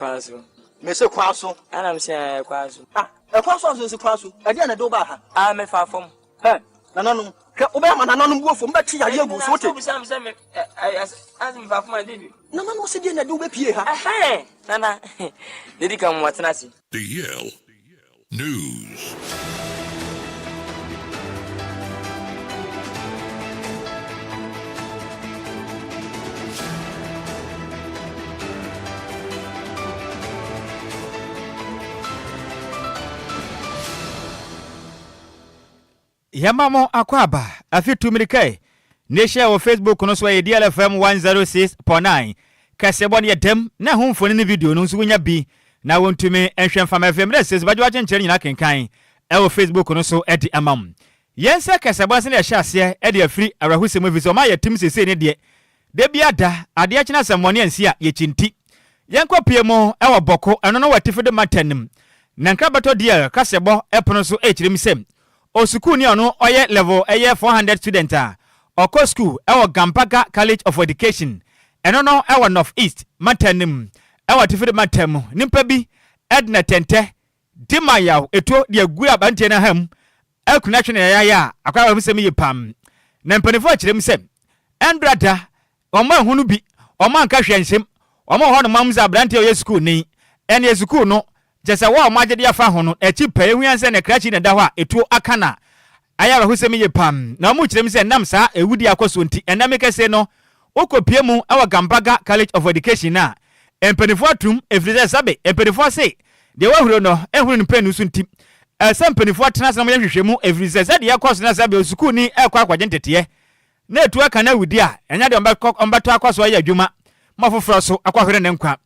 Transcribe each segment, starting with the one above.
Kwaso. Me say kwaso. Ana me say kwaso. Kwaso so kwaso. E dey na do ba ha. Me fa fom. Nananom. Hwe obema nananom wo fom ba ti ya gu so te. Sam me as me fa fom andi. Nananom se dey na do be pie ha. Nana. Dedi kam watena si. DL News. Yamamo akwaba afitu mirike nesha wo Facebook no so ye DLFM 106.9 kasebon ye dem na homfoni ne video no so wonya bi na wontumi enhwe fam FM na ses badwa chenchen nyina kenkan e wo Facebook no so edi amam yensa kasebon se na hye ase e de afiri arahusem vi so ma ye tim sese ne de bia da ade a chena samone ansi a ye chinti yenko piemo e wo boko eno no watifi de matanim na nkrabato dia kasebo epono so e chirim sem o school ni ono oye level 400 student oko school ewo Gampaga College of Education eno no ewo North East Matanim ewo tifide Matam nimpa bi Edna Tente Dimaya eto de agu abante na ham ekunatwe na ya akwa ba semi yipam na mpanifo kirem sem endrada omo ahunu bi omo anka hwensem omo ho no mamza abrante oye school ni ene school no jesa wa magede afa ho no echi pa ehuanse ne krachi na da ho a etu akana ayaba husemi ye pam na mu kirem se nam sa ewudi akoso nti enameke se no okopie mu awa Gampaga College of Education na empanifo atum efrize sabe empanifo se de wahuro no ehuru ne penu so nti empanifo atena se no yehwehwemu efrize se de yakoso na sabe school ni ekwa akwaje ntete na etu aka na wudi a enya de ombato akoso ya adwuma mafoforo so akwahwere ne nkwa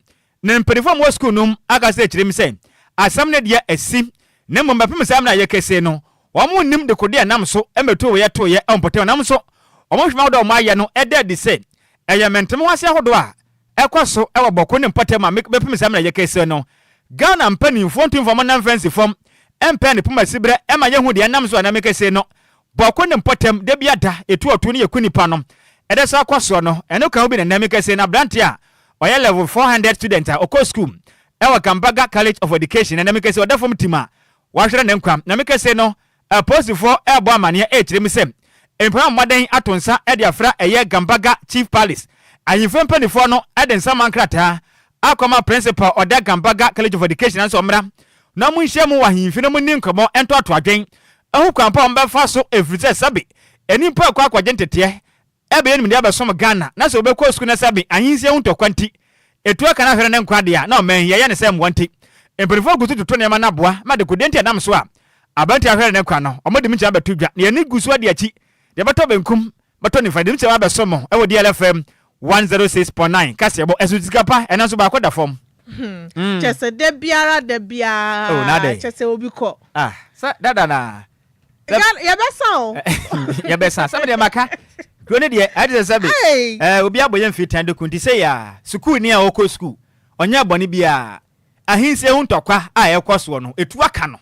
na empanifo mo school num aka se kirem se asam ne dia esi ne mbapem sam na yekese no omo nim de kode anam so emeto we yeto ye ompote anam so omo hwema do ma ye no ededi se eyementem wase ahodo a ekoso ewo boko ne mpote ma bepem sam na yekese no Ghana mpani mfontim fom na mfansi fom empe ne puma sibre ema ye hu de anam so anam kese no boko ne mpotem de biada etu otu ne yakunipa no edesa akoso no eno kan obi ne anam kese na brante a oye level 400 student a oko school ewa Gampaga College of Education na mekese odafom tima wahwere ne nkwa na mekese no post for ebo amane e kirem sem empam moden atonsa e de afra eye Gampaga Chief Palace ayimfem panifo no e de nsama nkrata akoma principal oda Gampaga College of Education anso mra na mu nhye mu wahimfi no mu ninkomo ento ato adwen ehu kwampa mbefa so efrize sabe enimpa kwa akwaje ntete ebe enim de abesom Ghana na so obekọ school na sabe ahinse hu tokwanti etu aka na hwere ne nkwa de a na omen ye ne sem wanti emperifo gusu tutu ne ma na boa ma de kodenti anam so a abanti ahwere ne kwa no omodi mi cha betu dwa ne ni gusu ade achi de beto benkum beto ni fadi mi cha ba somo e wo DLFM 106.9 kasebo esu Sikapa ena so ba koda fom chese de biara oh na de chese obi ko sa dada na ya besa o ya besa sa de maka Kone de ade sabe obi aboye mfitan de kunti say ya school ni a oko school onya bone bia ahinse hu ntokwa a ekoso no etu aka no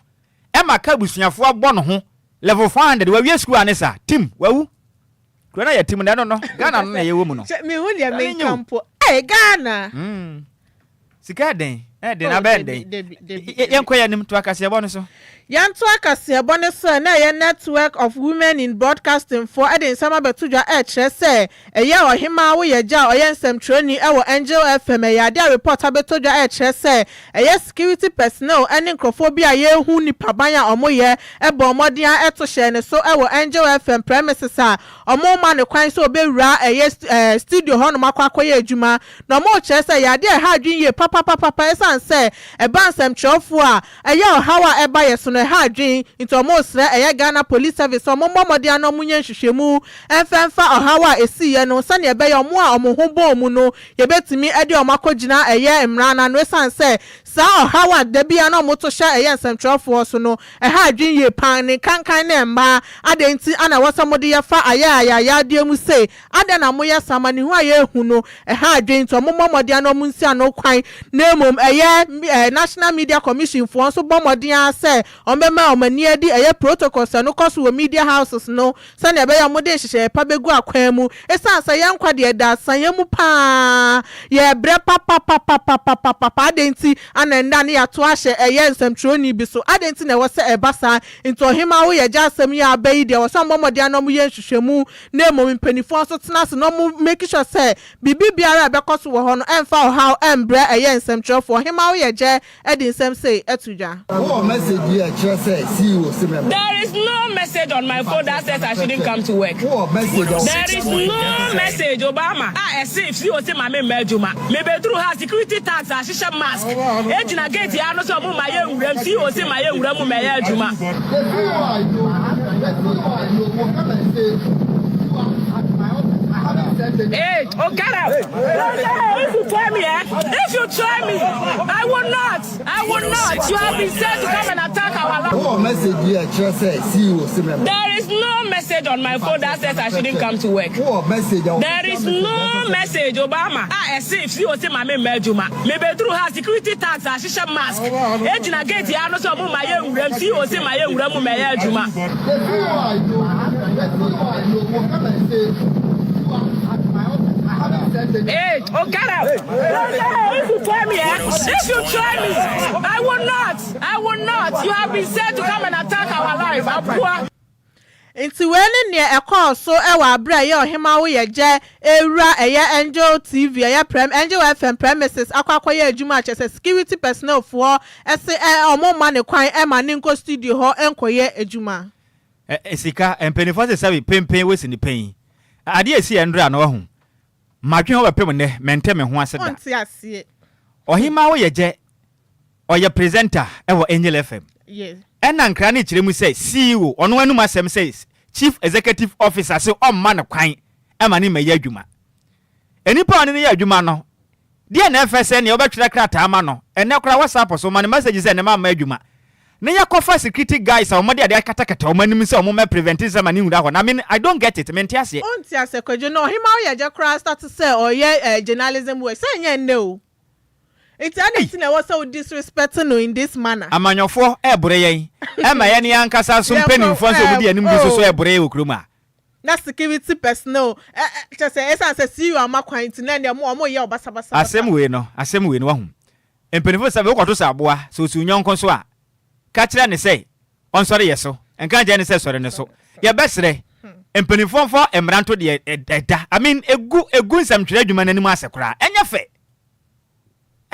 e maka busuafo abo no ho level 400 wa wie school anesa team wawu kona ya team na no Ghana no na ye wo mu no me hu dia me campo Ghana sika den de na bende yenko ya nim to akase abo no so yanto akase abo ne so na ye network of women in broadcasting for edin sama betudwa kire se eye ohima wo ye ja oye nsem training e wo Angel FM ya dia report abetudwa kire se eye security personnel ene nkrofobia ye hu ni pabanya omoye ebe omodia eto hye ne so e wo Angel FM premises a omo ma ne kwan so obewura eye studio ho no makwakoye adwuma na omo kire se ya dia ha adwin ye papa esan se e bansem trofo a eye ohawa eba ye so no ha adwin into omo sre eye Ghana Police Service omo momodia no munye nhwehwemu enfemfa ohawa esi ye no sane ebe ye omo a omo ho bom no ye betimi ede omo akogina eye mrana no esan se sa Howard debia no moto sha eyen central so no ha adwen ye pan ne kankan na emma adenti ana wasamode ya fa aya de mu say ada na moya samani hu aye hu no ha adwen to momomode ana mu nsi ano kwan na emom National Media Commission for so bomode ya say ombema omani adi protocols no cost wo media houses no sa na be ya mode hihye pa begu akwan mu esansa ya nkwade da san ya mu pa ye bre papa adenti ana nda ne ya to ahye nsɛmtwerɛni bi so adenti na wɔsɛ ɛbasa into hima wo ye gya asɛm ya abayi de wɔsɛ mbɔmɔde anom ye nhwehwɛmu na emom mpanifo so tena se no mu make sure say bibi biara bɛkɔ so wɔ hɔ no ɛmfa ɔhaw ɛmbrɛ nsɛmtwerɛfo hima wo ye gya ɛde nsɛm sei ɛtudwa There is no message on my phone that says I shouldn't come to work. There is no message, Obama. If you say my majuma, maybe through her security tax, I should mask. Ejina gate ya no so mu my young see you say my young mu my juma. Hey, oh get out! If you try me, I will not. You have been sent to come and attack our land. There is no message on my phone that says I shouldn't come to work. There is no message, Obama. If you say my majuma, maybe through her security tax, I should mask. Ejina gate ya no so mu my young see you say my young mu my juma. Hey, oh get out! If you try me, I will not. You have been sent to come and attack our life. Adwoa. Inti wene ne ekọ so ewa abra ye ohima wo ye je ewura Angel TV Angel FM premises akwakoye adwuma achese security personnel for ese omo ne kwan ma ne nko studio ho enkoye adwuma esika empenifo se sabi pempen we sini pen ade esi endra na ho madwen ho bepem ne mente me ho aseda onti ase ohima wo ye je oye presenter ewo Angel FM yes ena nkra ne kiremu say CEO ono anum asem says Chief Executive Officer say omma ne kwan ema ne maye adwuma enipa one ne ye adwuma no de na FSN ne obetwere krata ama no ene kora WhatsApp so man message say ne ma adwuma ne yakofa security guys omode ade akatakata omanim say omma prevent say mani hura ho na I don't get it menti ase onti ase Kwadwo no hima wo ye je kra start say oye journalism we say nye nne o it's anything I was so disrespecting no in this manner. Amanyofo ebure yen. Ema ye ne yankasa so mpanimfo so mudi anim bi so ebure okroma. Na security personnel just say esan say see you amakwan ntina ne mo ye obasabasa. Asem we no wahu. Mpanimfo sabe okoto sa aboa so su nyonko so a. Ka kire ne say on sori yeso. Enka je ne say sori ne so. Ye besre. Mpanimfo fo emranto de eda. I mean egu nsamtwere adwuma nanim asekora.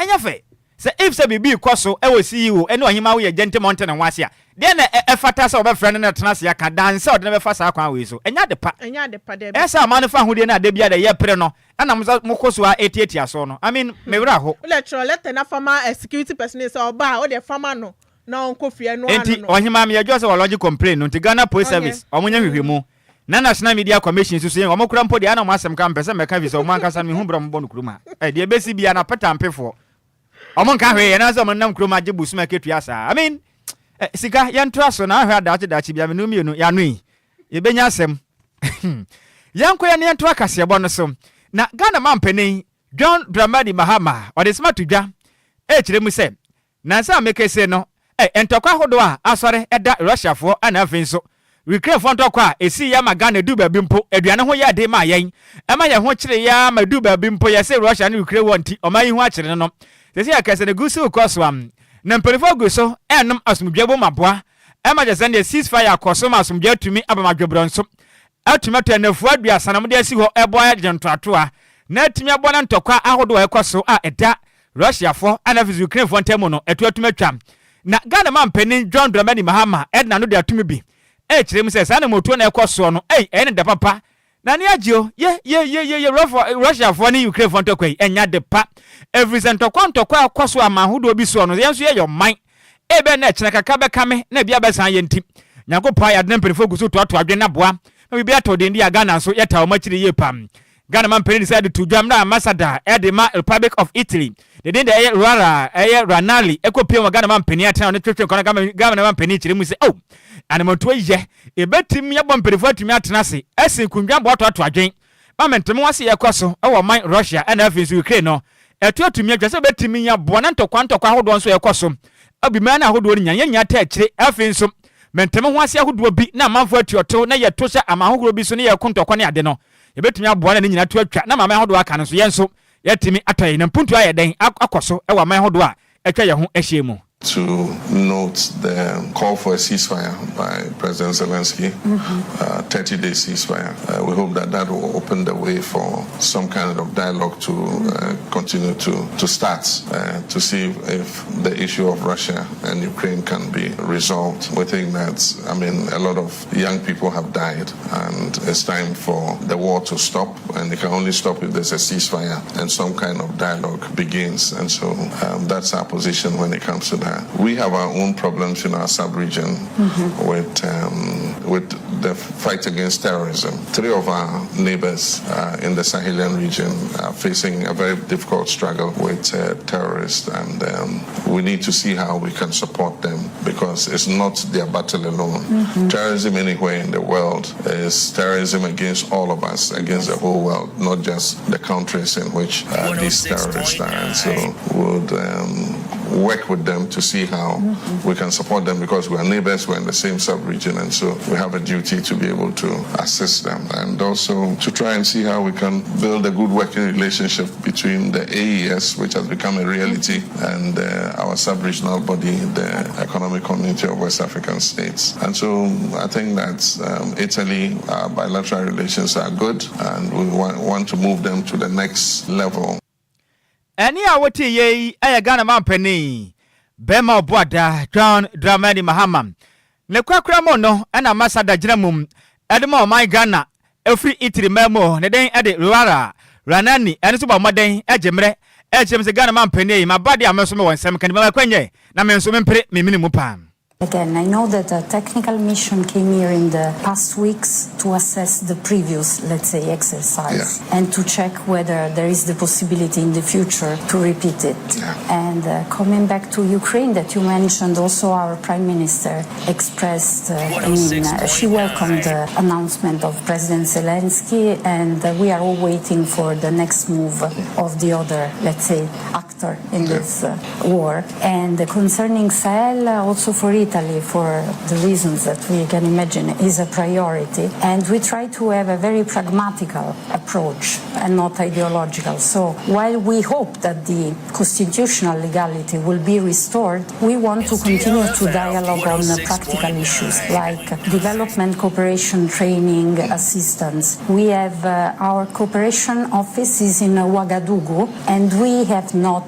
Enyafe se if se bibi kwaso e wo CEO ene ohima wo ye gente mountain nwase a de na efata se obefrɛ na tena se aka dan se ode na befa sa kwan we so enya de pa de esa manufa hode na de bia de ye pre no ana mo koso a etieti aso no I mean me wura ho let na farmer security person is oba o de farmer no na onko fie no ano enti ohima me ye so logic complain no nti Ghana Police Service omunya hwehwemu na National Media Commission so yen omokura mpo de ana mo asem ka mpese meka visa omo ankasa me hu bro mbo no kuruma de besi bia na peta mpefo Omon ka hwe na so nam kroma gye busuma ketua sa I mean sika yentra so na hwe adachi bia me no mienu ya no yi ye benya asem yanko ya ne yentra kase bo no so na Ghana mampanin John Dramani Mahama o de smart dwa kire mu se na sa mekese no entokwa hodo a asore eda Russia fo ana afin so Ukraine fo ntokwa esi ya Ghana du ba bi mpo aduane ho ya de ma yen ema ye ho kire ya ma du ba bi mpo ye se Russia na Ukraine wonti o ma yi ho akire no Sesi akase ne gusu koswam na mperifo guso enum asumdwebo maboa ema je send ceasefire akoso asumdwe atumi abamadwebronso atumi atenafu aduasa na mode asi ho eboa gentoatoa na atumi abona ntokwa ahodo ekoso a eda Russia fo ana fizu Ukraine fo ntemu no atumi atwa na Ghana mampanin John Dramani Mahama edna no de atumi bi kirem se sa na motuo na ekoso no ene de papa na ne agio ye Russia for ni Ukraine for ntokwa enya de pa every centokwa akoso amahudo bi so no yenso ye your mind ebe na kire kaka be kame na bia be san ye ntim nyakopa ya de mpelifo guso to adwe na boa na bibia to de ndi Ghana so yeta o makire ye pam Ghana man penny decided to jam na ambassador at the Republic of Italy. They did the Rara, Ranali, Eco Pio Ghana man penny town, the church Ghana man penny. We say, oh, and I'm on 2 years. A bet me up on prefer to me at Nasi, as in Kunjam water to a drink. Mamma Tomasi Akoso, our mind Russia and F Ukraine. No, a 2 to me just a bet me up Bonanto Quanto Quahod so a cosum. I'll be man who would yan touch F in some. Mentemo wasia who would be na manfo to your toe, na ya tosha ama who be so near Kunto Quania deno. You bet me up one in your 12 chat, na my hodwa can so yen so. Yet me atay and punto I den akoso, our my hodwa, a kaya home eshimo. To note the call for a ceasefire by President Zelensky, 30-day ceasefire. We hope that will open the way for some kind of dialogue to continue to start, to see if the issue of Russia and Ukraine can be resolved. We think that, a lot of young people have died, and it's time for the war to stop, and it can only stop if there's a ceasefire and some kind of dialogue begins. And so that's our position when it comes to that. We have our own problems in our sub-region with the fight against terrorism. 3 of our neighbors in the Sahelian region are facing a very difficult struggle with terrorists, and we need to see how we can support them, because it's not their battle alone. Terrorism anywhere in the world is terrorism against all of us, against the whole world, not just the countries in which these terrorists are. And so would work with them to see how we can support them, because we are neighbors, we're in the same sub-region, and so we have a duty to be able to assist them, and also to try and see how we can build a good working relationship between the AES, which has become a reality, and our sub-regional body, the Economic Community of West African States. And so I think that Italy, our bilateral relations are good, and we want to move them to the next level. Any awoti ye aya Ghana man penny Bema Boada John Dramani Mahama ne kwakra mo no na ambassador ginamum edemo my Ghana every Italy memo ne den ede Rara Ranani ene so ba moden ejemre ejem se Ghana man penny my body ameso me wonsem kan me kwenye na me nso me mpere me minimu pam. Again, I know that a technical mission came here in the past weeks to assess the previous, let's say, exercise and to check whether there is the possibility in the future to repeat it. And coming back to Ukraine that you mentioned, also our Prime Minister expressed, she welcomed the announcement of President Zelensky, and we are all waiting for the next move of the other, let's say, actor in this war. And concerning Sahel, also for Italy, for the reasons that we can imagine, is a priority, and we try to have a very pragmatical approach and not ideological. So while we hope that the constitutional legality will be restored, we want to continue to dialogue on practical issues like development cooperation, training, assistance. We have our cooperation office is in Ouagadougou, and we have not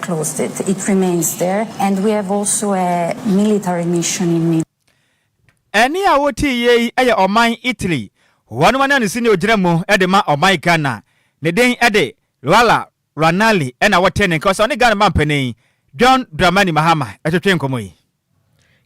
closed it. It remains there, and we have also a military mission in Any awoti ye aya oman Italy one ni senior ginamo edema oman Ghana ne den ede Rala Ranali ena watene cause on Ghana man penny John Dramani Mahama etwetwe nkomo yi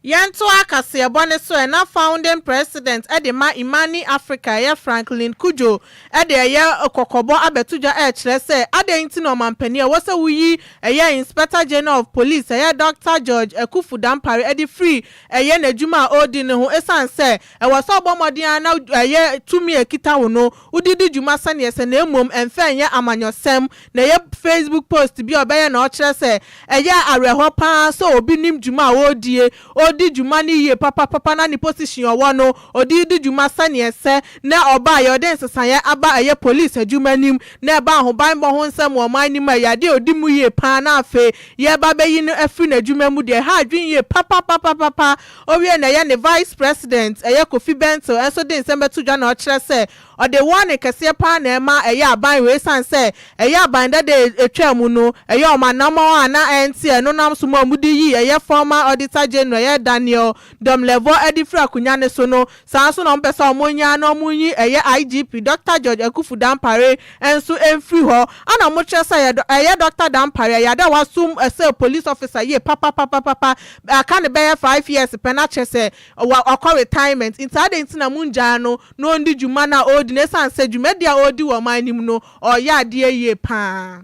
Yanto akase ebone so na founding president edema Imani Africa ya Franklin Kwadwo ede ya okokobo abetuja kire se ade nti no mampani wo se wuyi ya inspector general of police ya Dr. George Ekufu Dampare ede free ya nadwuma odi ne ho esan se e wo so obomodin na ya tumi ekita wo no udidi dwuma sane se na emom emfa ya amanyosem na ya Facebook post bi obeye na o kire se ya areho pa so obi nim dwuma odie odi jumani ye papa na ni position owo no odi di juma sane ese na oba ye oden sesan aba aye police ajumanim na ba ho ban bo ho nsem o man ni ma ya de odi mu ye pa na afe ye ba be yi no afri na ajumamu de ha adwin ye papa owie na ye ne vice president eye Kofi Bento eso de nsem betu dwa na o kire se o de one kese pa na ema eye aban we san se eye aban da de etwa mu no eye o manamo ana enti eno nam so mu di yi eye former auditor general Daniel Domlevo Edifra Kunyane Sono Sanso no pesa omonya no munyi IGP Dr. George Akufu Dampare enso enfri ho ana mo kyerɛ sɛ Dr. Dampare yada wasum say police officer ye papa aka ne be 5 years pena kyerɛ sɛ akɔ retirement inside intina munja no ndi dwuma na odi ne sanse dwuma dia odi wo man nim no ɔyɛ ade ye pa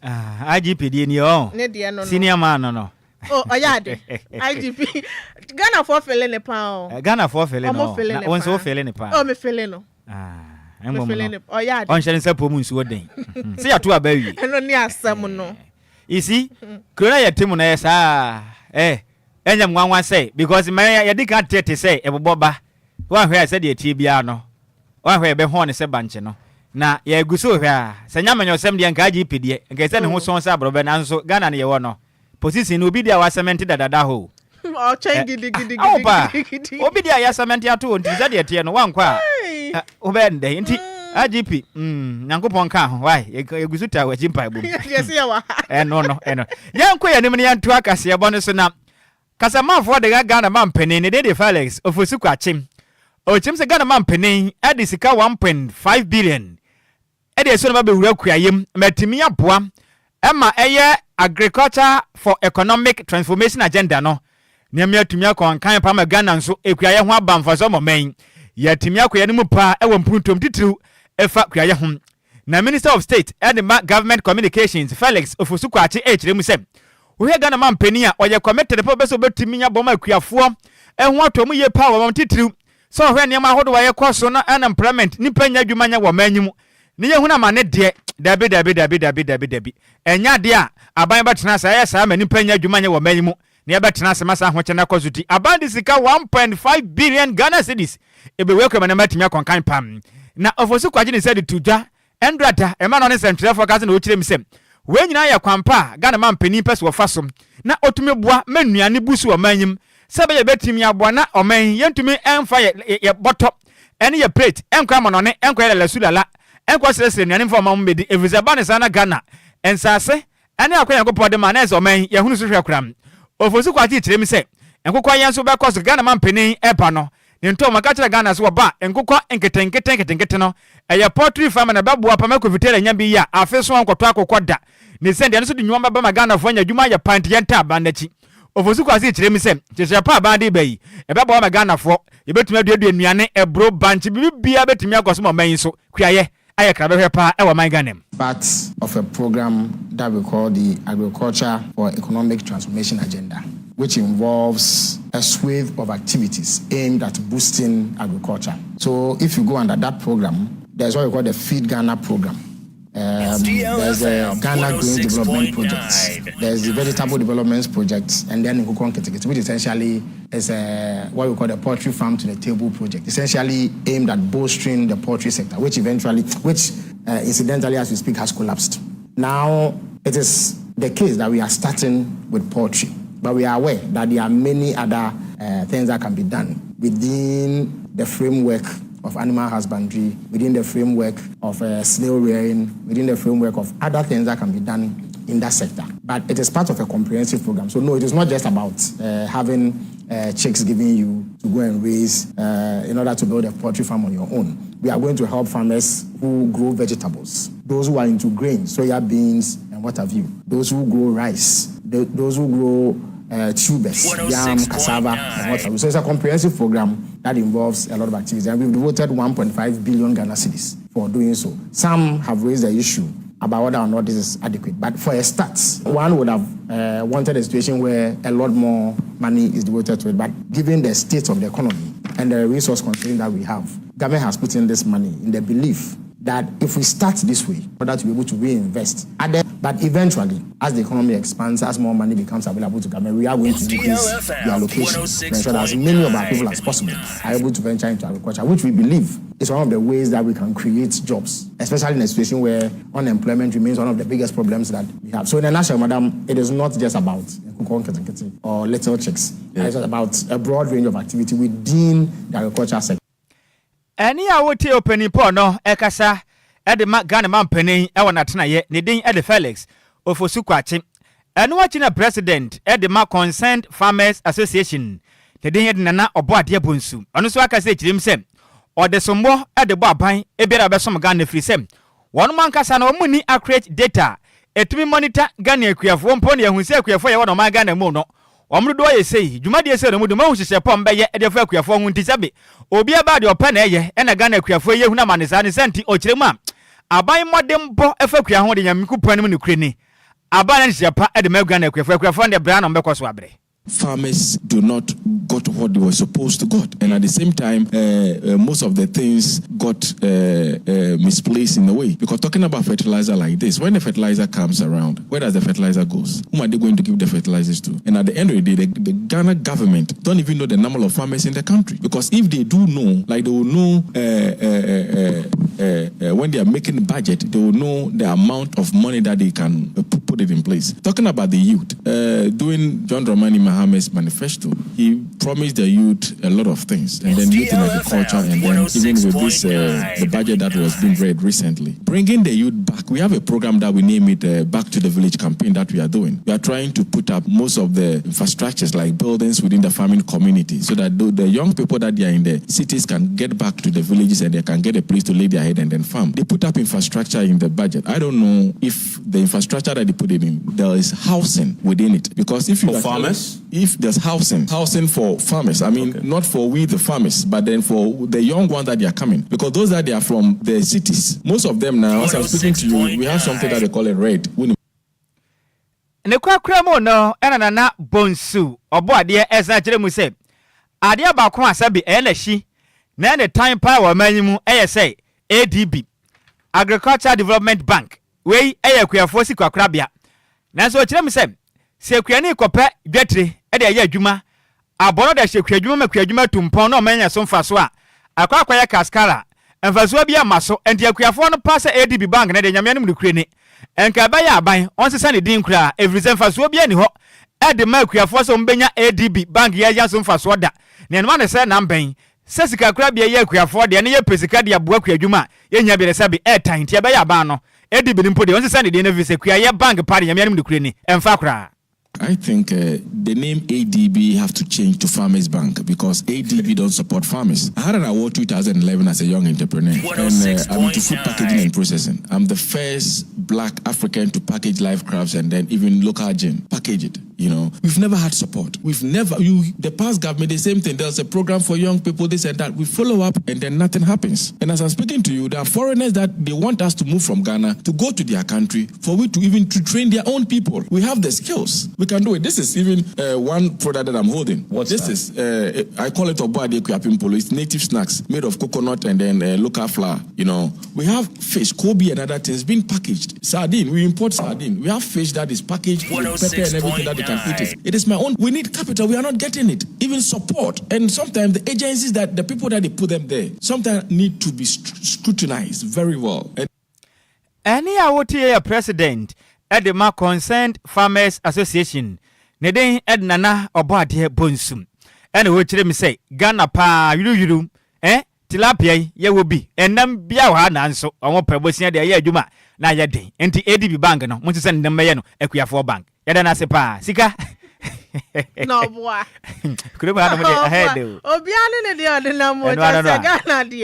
IGP die ni o senior man no ɔyɛ IGP Ghana for fele ne pa Ghana for fele no won so fele ne pa me fele no me fele ne ɔyɛ on hyɛ nsa pomu nsuo den se ya to aba wi ɛno ni asɛm no isi kura ya temu na ya saa enya mwanwa say because me ya di kan tete say eboboba wa hwe say de tie bia no wa hwe be ho ne se banche no na ya eguso hwe a sanya manyosem de nka GP de nka se ne ho son sa brobe na nso Ghana ne ye wo no position obi dia wa cement dadada ho o chen gidi obi dia ya cement ato nti se de tie no wankwa obende nti IGP nyankopon ka ho why eguso ta wa chimpa bom yes ya wa no yanko ya nim ne yanto akase ye bone so na Kasamafo de Ghana man penin ne de Felix ofosu kwachim o chim se Ghana man penin ade sika 1.5 billion ade so na ba bewura kuayem matimi aboa ema eye agriculture for economic transformation agenda no ne me atumi akonkan pa ma Ghana nso ekuaye ho abamfa so momen yatimi akoye ne mu pa ewo mpuntom titiru efa kuaye ho na Minister of State and Government Communications Felix ofosu kwachi echiremu se we Ghana man penia oye committed po beso betimi nya boma akuafo ehun atom ye pa wo titiriu so hwe ne ma hodo wa ye koso na unemployment ni panya dwuma nya wo manyim ne ye huna ma ne de dabi enya de a aban betena sa ye sa ma ni panya dwuma nya wo manyim ne ye betena sa masa ho kyena kozuti aban de sika 1.5 billion Ghana cedis ebe we kwema na matimi akonkan pam na ofosu kwaje ne said tuja endrata e ma no ne sentre forecast na o kirem sem we nyina ya kwampa Ghana man penin pese wo fasom na otumi boa manuane busu o manyim sebe ye betimi aboa na o man yentumi enfa ye botop ene ye plate enkwa monone enkwa le sulala enkwa sese nuane mfa ma mbedi evizaba ne sana Ghana ensase ene akwa yankopɔ de ma na eso man ye hunu so hwɛ kram ofosu kwati tirem se enkokwa yenso be kɔso Ghana man penin epa no nto maka kyerɛ Ghana so ba enkokwa enkete no eye poultry farm na baboa pa makovitela nya bi ya afeso ankoto akokoda ne sende no so de nwoma ba Ghana fo nya dwuma ya pant yenta abandachi ofosu kwase kirem sem kyerɛ pa abande bayi ebeba ma Ghana fo yebetumi aduadu anuane ebro banchi bibia betumi akoso ma man so kuaye aye krabe pa e wa man Ghana part of a program that we call the Agriculture for Economic Transformation Agenda, which involves a swathe of activities aimed at boosting agriculture. So if you go under that program, there's what we call the Feed Ghana program. There's a Ghana Green Development Project. There's the Vegetable Development Project, and then which essentially is what we call the Poultry Farm to the Table Project, essentially aimed at bolstering the poultry sector, which incidentally, as we speak, has collapsed. Now, it is the case that we are starting with poultry, but we are aware that there are many other things that can be done within the framework of animal husbandry, within the framework of snail rearing, within the framework of other things that can be done in that sector. But it is part of a comprehensive program. So no, it is not just about having chicks giving you to go and raise in order to build a poultry farm on your own. We are going to help farmers who grow vegetables, those who are into grains, soya beans, and what have you, those who grow rice, those who grow tubers, yam, cassava, and what have you. So it's a comprehensive program that involves a lot of activities, and we've devoted 1.5 billion Ghana cedis for doing so. Some have raised the issue about whether or not this is adequate, but for a start, one would have wanted a situation where a lot more money is devoted to it, but given the state of the economy and the resource constraint that we have, government has put in this money in the belief that if we start this way, for that to be able to reinvest, but eventually, as the economy expands, as more money becomes available to government, we are going to increase the allocation to ensure that as many of our people as possible are able to venture into agriculture, which we believe is one of the ways that we can create jobs, especially in a situation where unemployment remains one of the biggest problems that we have. So in a nutshell, madam, it is not just about or little chicks. Yeah. It's about a broad range of activity within the agriculture sector. Any awoti opening po no ekasa e de Ghana man penin e wona tena ye ne din e de Felix ofosu kwache eno achina president edema Concerned Farmers Association the den yed nana obo ade bonsu ono so aka se kirim se ode sombo edebo aban ebiara besom Ghana free sem wono mankasa na omuni accurate data etumi monitor Ghana akuafo mpo ne ehun se akuafo ye wono ma Ghana mu no omrudo ye sei dwumade ye sei no mudu ma husese pom beye edefo akuafo hu ntisabe obi aba de opa na eye ena Ghana akuafo ye hu na manesa ne senti okirem a aban modem bo efa akua ho de nyamiku pan mu ne kureni aban ne sepa edema Ghana akuafo de bra na mbekọ abre. Farmers do not got what they were supposed to got, and at the same time, most of the things got misplaced in a way. Because talking about fertilizer like this, when the fertilizer comes around, where does the fertilizer goes? Whom are they going to give the fertilizers to? And at the end of the day, the Ghana government don't even know the number of farmers in the country. Because if they do know, like they will know when they are making the budget, they will know the amount of money that they can put it in place. Talking about the youth, doing John Dramani Mahamad's manifesto, he promised the youth a lot of things, and then youth in agriculture, and then even with this the budget that was being read recently, bringing the youth back. We have a program that we name it Back to the Village campaign that we are doing. We are trying to put up most of the infrastructures like buildings within the farming community, so that the young people that they are in the cities can get back to the villages and they can get a place to lay their head and then farm. They put up infrastructure in the budget. I don't know if the infrastructure that they put it in, there is housing within it, because if you for farmers, if there's housing for farmers, I mean, okay, not for we the farmers, but then for the young ones that they are coming, because those that they are from the cities, most of them now, as I'm speaking to you, we have something that they call a red. Ne kwakra mo no ena na bonsu obo ade esa kire mu se ade ba ko asabi na hyi na ne time power manyimu say ADB Agricultural Development Bank we kuafo si kwakra bia na so kire mu se kuani kope dwetire de ya adwuma abono da hye kuadwuma ma kuadwuma tumpon na omanya so mfaso a akwa ya kaskara mfaso bia maso enti akuafo no pass ADB Bank na de nyame no mu kurene enka ba ya aban onsesa ne din kura every mfaso bia ni ho de ma akuafo so mbenya ADB Bank ya so mfaso da ne no ne se na mben sesika kura bia ya akuafo de ne ya pesika de aboa kuadwuma ye nya bi resabi airtime ti ba ya aban no ADB ni mpode onsesa ne din na vise kua ya bank pare nyame no mu kurene emfa kura. I think the name ADB have to change to Farmers Bank, because ADB don't support farmers. I had an award 2011 as a young entrepreneur, and I'm into food packaging and processing. I'm the first black African to package live crabs and then even local gin, package it. You know, we've never had support. The past government, the same thing. There's a program for young people, this and that. We follow up and then nothing happens. And as I'm speaking to you, there are foreigners that they want us to move from Ghana to go to their country for we to even to train their own people. We have the skills. We can do it. This is even one product that I'm holding. What's this? Is I call it Adwoa Agyei Sikapa. It's native snacks made of coconut and then local flour. You know, we have fish, Kobe and other things being packaged. Sardine, we import sardine. We have fish that is packaged with pepper and everything that they can eat it. It is my own. We need capital. We are not getting it. Even support. And sometimes the agencies that the people that they put them there sometimes need to be scrutinized very well. Any awoti president at the Concerned Farmers Association. Neden ednana obade bonsum ene wo kire mi say Ghana pa yuru tilapia ye wo bi enam bia wa na nso omo pebosia de ye adwuma na ye den enti ADB Bank no mo tse ndem ye no akuafo bank ye da na se pa sika no boy kure ba na mo de ahead obiane ne de odena mo tse Ghana de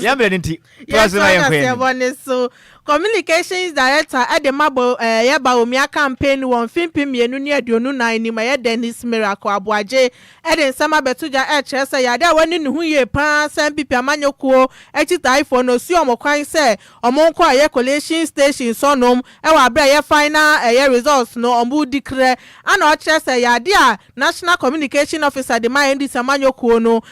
ya be nti personal ye so Communications Director at the Mabo Yabaomia campaign won Fimpim Yenu near Dionuna ni my Dennis Miracle Adwoa Agyei Eden Sama Betuja HS Yada wani who ye pa Sammy Adwoa Agyei for no si omo kwan se omonko aye collation station sonom ewa bra ye final results no ombu declare ana HS Yada National Communication Officer de my Endi Samanyoko no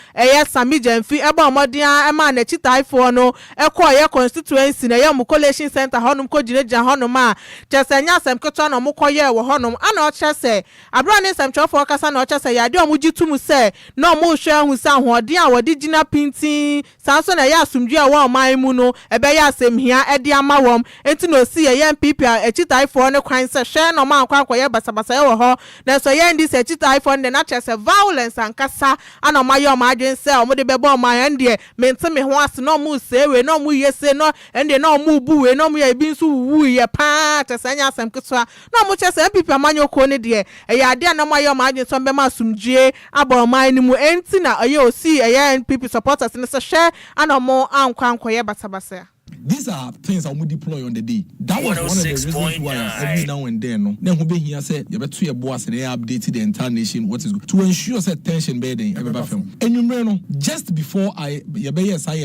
Sammy Jemfi eba omodia ema na chitai for no ekọ aye constituency na ye mu collation center honum ko gineja honum a chesenya sem keto na mokoye wo honum ana o chese abro ne sem chofo kasa na o chese yade o mugitum se na o mo hwe ahu sa hoden a wodi gina pintin sanso na ya asumdue a wo man mu no ebe ya asem hia ede ama wom enti no si ye MPP a echitai for ne kwan se hwe no ma akwa akwa ye basabasa ye wo ho na so ye ndi se echitai for ne na chese violence and kasa and on my imagine say or de bebo my end there mente me ho ase no mu say we no mu yese no and they no mu bu we no mu ya bi nso wu ye pa te sanya asem kesoa no mu chese MPP amanyo ko ne de e ya de na my imagine so be ma sumdie abo man ni mu enti na aye osi aye NPP supporters ne se share and mo ankwa ye basabasa. These are things I will deploy on the day. That was one of the reasons why every now and then, no. Then who be here say you better your boss and they updated the entire nation what is good to ensure that tension bedding every film. And you know, just before I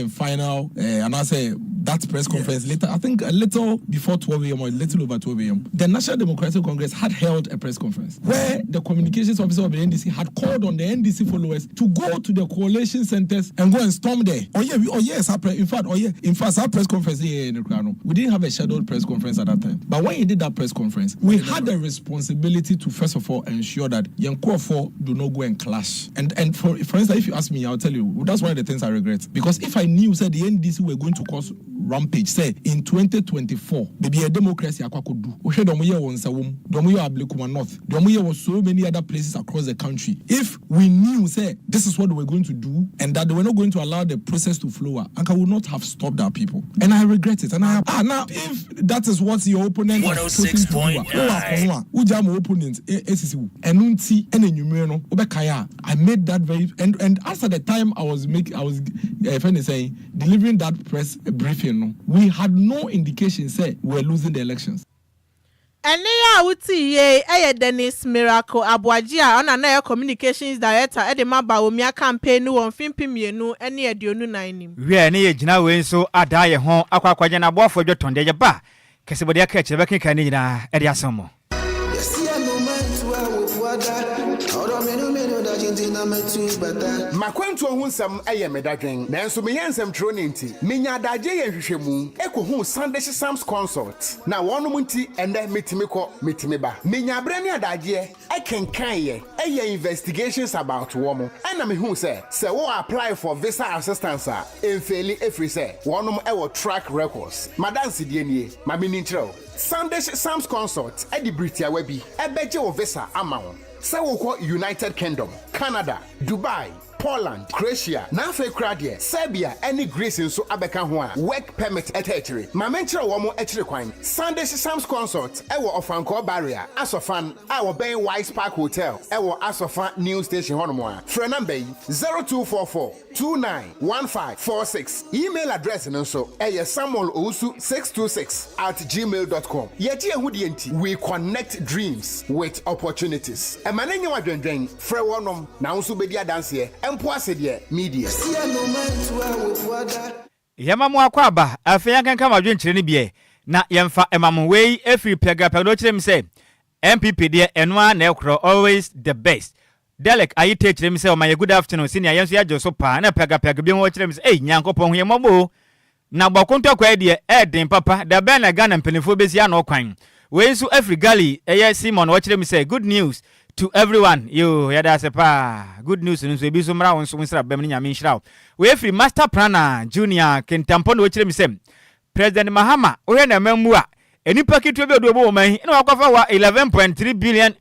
final and I say that press conference later, I think a little before 12 a.m. or a little over 12 a.m. the National Democratic Congress had held a press conference where the communications officer of the NDC had called on the NDC followers to go to the coalition centers and go and storm there. In fact, our press conference here in Ukraine, we didn't have a scheduled press conference at that time. But when he did that press conference, we had a responsibility to first of all ensure that young Kwafo do not go and clash. And for instance, if you ask me, I'll tell you that's one of the things I regret. Because if I knew said the NDC were going to cause rampage, say in 2024, maybe a democracy could do. We had North. There was so many other places across the country. If we knew, say, this is what we were going to do, and that they were not going to allow the process to flow, I would not have stopped our people. And I regret it. And I have now if that is what your opponent is choosing to do, Ujamo opponent Enunti and Enumeno Obekaya. I made that very and after the time I was saying delivering that press briefing, we had no indication say we're losing the elections. And ya uti ye Dennis Miracle Adwoa Agyei on an communications director at the Mabawumia campaign no on Fimpimienu and near Dionu Nine. We are near Jina Win so Adaye home Aqua Quajana Boa for your Tonde Ba. Casabodia catch a vacation canina at Yasomo. Makwantu ohun eye medadwen nanso me yensam troninti menya adagye ye hwehwemu ekohu Sunday Sam's consult na wonum nti ende metimi ba menya abre ne adagye ekenkan ye eye investigations about womo ana me hu se wo apply for visa assistance a enfeli efri se wonum ewo track records madansi die nie ma me nintreo Sunday Sam's consult edi britia wabi ebeje wo visa amawo se wo ko United Kingdom, Canada, Dubai, Poland, Croatia, Nafe Kradia, Serbia, any Greece in so abeka ho a work permit etechere. Ma menchire wo mo etchere kwan. Sunday Sam's consult ewo Ofanko barrier, Asofan, our Bay Wise Park Hotel, ewo Asofan New Station hono a. Phone number 0244 291546. Email address nso samuel626@gmail.com. Yetie ehudi enti, we connect dreams with opportunities. Emanenye wadwendwen, frɛ wonom na nso bedi adanse media. Yamamu akwaba afeya kanka madwen kyerɛ ne bie na yemfa emamu wei every pega do kyerɛ me say MPP de enwa na ekro always the best. Delek ayi te kyerɛ me say o my good afternoon senior yenso ya joso pa na pega bi ho kyerɛ me say nyankopɔn ho yemabo na bokonto kwa de den papa da ben na Ghana mpenifo besi ana okwan wei nso every galley Simon wo kyerɛ me say good news to everyone. You yada sepa good news nso ebi so mra wonso nsra bam nyame nhyira we free master planner junior kentampo no kire mi sem President Mahama oye na mamu a enipa kitwe be do bo man ina wakofa wa 11.3 billion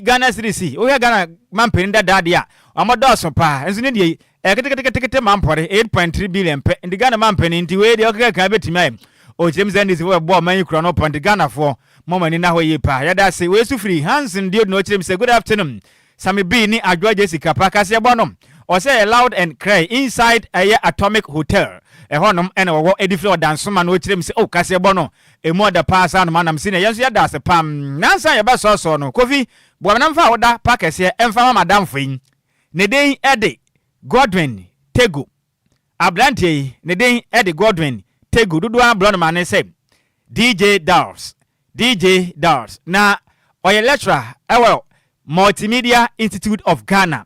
Ghana cedis oye Ghana mampeni dada a amodoso pa enso ne die ketekete mampore 8.3 billion pe ndi Ghana mampeni nti we de okeka betimi o James Endis we bo man kura no point Ghana for mama ni na ho ye pa yada se we su free Hansen dio no kire mi say good afternoon Sammy B ni Adwoa Agyei Sikapa kase bonom o say loud and cry inside a atomic hotel honom ene wo ediflo dansoma no kire mi say o kase bono emu da pass an manam sine yenso yada se pam nansa ye ba so no kofi bo na mfa woda pa kase emfa madam fin ne den ede Godwin Tego Ablantie ne den ede Godwin Tego dudu an blonde man say DJ Dars na oye lecturer Multimedia Institute of Ghana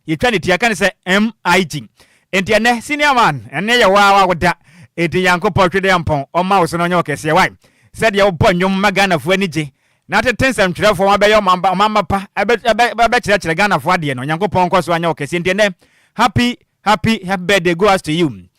you try to can say MIG enti ene senior man ene ye wa woda enti yankopɔ twede ampon o ma wo so no nyo kese wai said ye wo bonnwom magana fu anije na tetensam twere fo ma be yo mama pa be kyerɛ Ghana fo ade no yankopɔ nko so anya wo kese enti ene happy birthday goes to you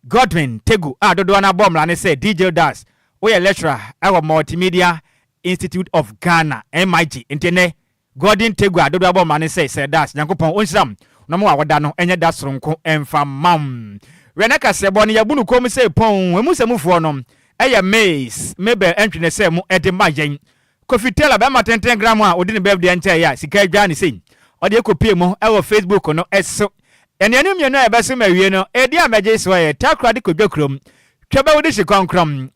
Godwin Tego dodo na bomla ne say DJ Das we lecturer our Multimedia Institute of Ghana MIG intene Gordon Tegua dodo abo mane say das Nyankopɔn onhyiram na mo awoda no enye da soronko emfa mam Rena Kasebo ne yabunu kom say pon emu semufo no eye maize mebe entwene say mu ede mayen Kofitela be ma 10 gram a odi ne birthday enche ya sika adwa ne sei odi ekopie mu ewo Facebook no eso ene anu mienu e be so mawie no edi amagye so ye takra de kodwa krom twebe wodi shikonkrom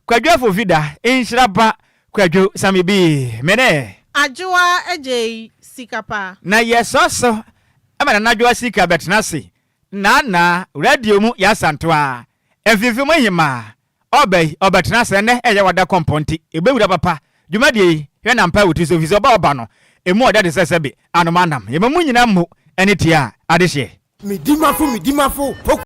Kwadwo fo vida Nhyiraba Kwadwo Sammy bi mene Adwoa Agyei Sikapa na yesoso amana na Adwoa Sika betnase na radio mu ya santoa efifimu hima obetnase ne eye wada komponti ebewura papa dwumadie hwe na mpa wuti so fiso ba oba no emu oda de sesebe anomanam yemamu nyina mu ene tia adehye Midimafo